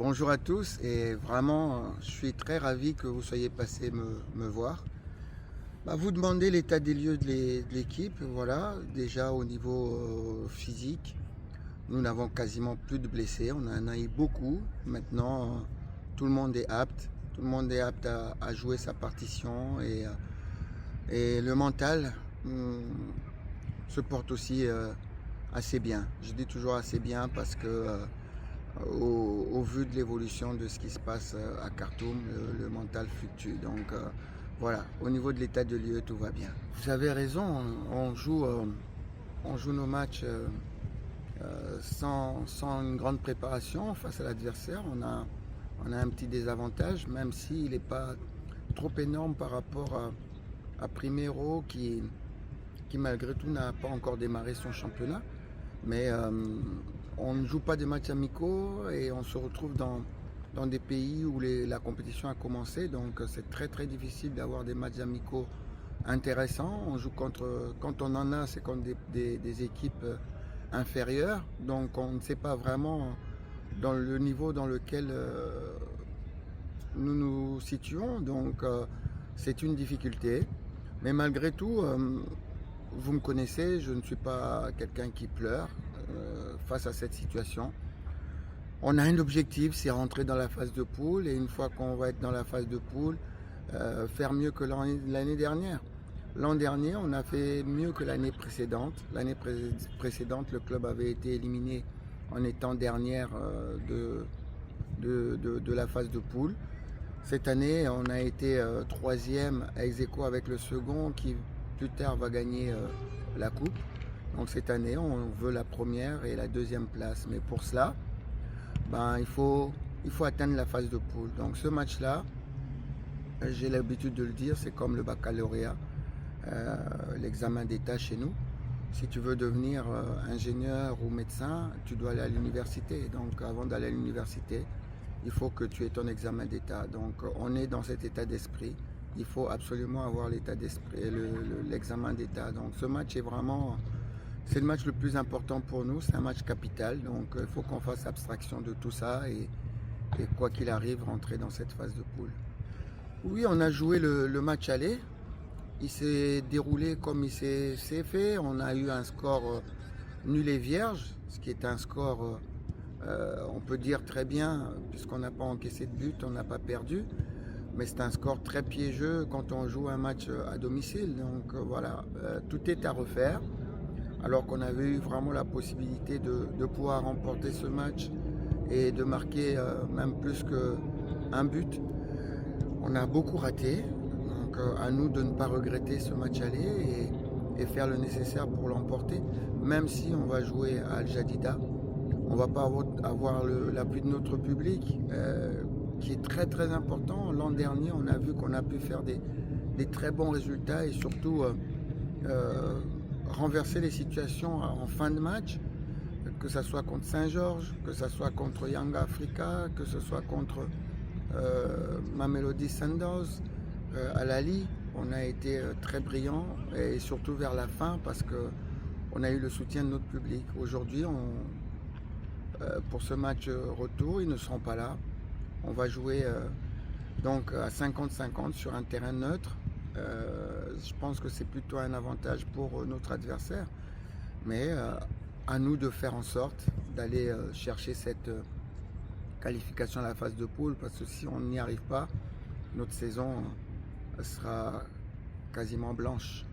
Bonjour à tous et vraiment je suis très ravi que vous soyez passé me voir. Vous demandez l'état des lieux de l'équipe, voilà, déjà au niveau physique, nous n'avons quasiment plus de blessés, on en a eu beaucoup. Maintenant tout le monde est apte, tout le monde est apte à jouer sa partition et le mental se porte aussi assez bien. Je dis toujours assez bien parce que au vu de l'évolution de ce qui se passe à Khartoum, le mental fluctue. Donc voilà, au niveau de l'état de lieu, tout va bien. Vous avez raison, on joue nos matchs sans une grande préparation face à l'adversaire. On a un petit désavantage, même s'il n'est pas trop énorme par rapport à Primero qui malgré tout n'a pas encore démarré son championnat. Mais on ne joue pas des matchs amicaux et on se retrouve dans des pays où la compétition a commencé. Donc c'est très très difficile d'avoir des matchs amicaux intéressants. On joue quand on en a, c'est contre des équipes inférieures. Donc on ne sait pas vraiment dans le niveau dans lequel nous nous situons. Donc c'est une difficulté. Mais malgré tout, vous me connaissez, je ne suis pas quelqu'un qui pleure face à cette situation. On a un objectif, c'est rentrer dans la phase de poule et une fois qu'on va être dans la phase de poule, faire mieux que l'année dernière. L'an dernier, on a fait mieux que l'année précédente. L'année précédente, le club avait été éliminé en étant dernière de la phase de poule. Cette année, on a été troisième ex aequo avec le second qui plus tard va gagner la coupe. Donc cette année, on veut la première et la deuxième place. Mais pour cela, il faut atteindre la phase de poule. Donc ce match-là, j'ai l'habitude de le dire, c'est comme le baccalauréat, l'examen d'État chez nous. Si tu veux devenir ingénieur ou médecin, tu dois aller à l'université. Donc avant d'aller à l'université, il faut que tu aies ton examen d'État. Donc on est dans cet état d'esprit. Il faut absolument avoir l'état d'esprit, l'examen d'État. Donc ce match est vraiment, c'est le match le plus important pour nous. C'est un match capital. Donc il faut qu'on fasse abstraction de tout ça et quoi qu'il arrive, rentrer dans cette phase de poule. Oui, on a joué le match aller. Il s'est déroulé comme il s'est fait. On a eu un score nul et vierge, ce qui est un score, on peut dire très bien, puisqu'on n'a pas encaissé de but, on n'a pas perdu. Mais c'est un score très piégeux quand on joue un match à domicile. Donc voilà, tout est à refaire. Alors qu'on avait eu vraiment la possibilité de pouvoir remporter ce match et de marquer même plus qu'un but. On a beaucoup raté. Donc à nous de ne pas regretter ce match aller et faire le nécessaire pour l'emporter. Même si on va jouer à Al Jadida, on ne va pas avoir l'appui de notre public. Qui est très très important. L'an dernier, on a vu qu'on a pu faire des très bons résultats et surtout renverser les situations en fin de match, que ce soit contre Saint-Georges, que ce soit contre Yanga Africa, que ce soit contre Mamelodi Sundowns, Al-Ahly. On a été très brillants et surtout vers la fin parce qu'on a eu le soutien de notre public. Aujourd'hui, pour ce match retour, ils ne seront pas là. On va jouer donc à 50-50 sur un terrain neutre. Je pense que c'est plutôt un avantage pour notre adversaire. Mais à nous de faire en sorte d'aller chercher cette qualification à la phase de poule. Parce que si on n'y arrive pas, notre saison sera quasiment blanche.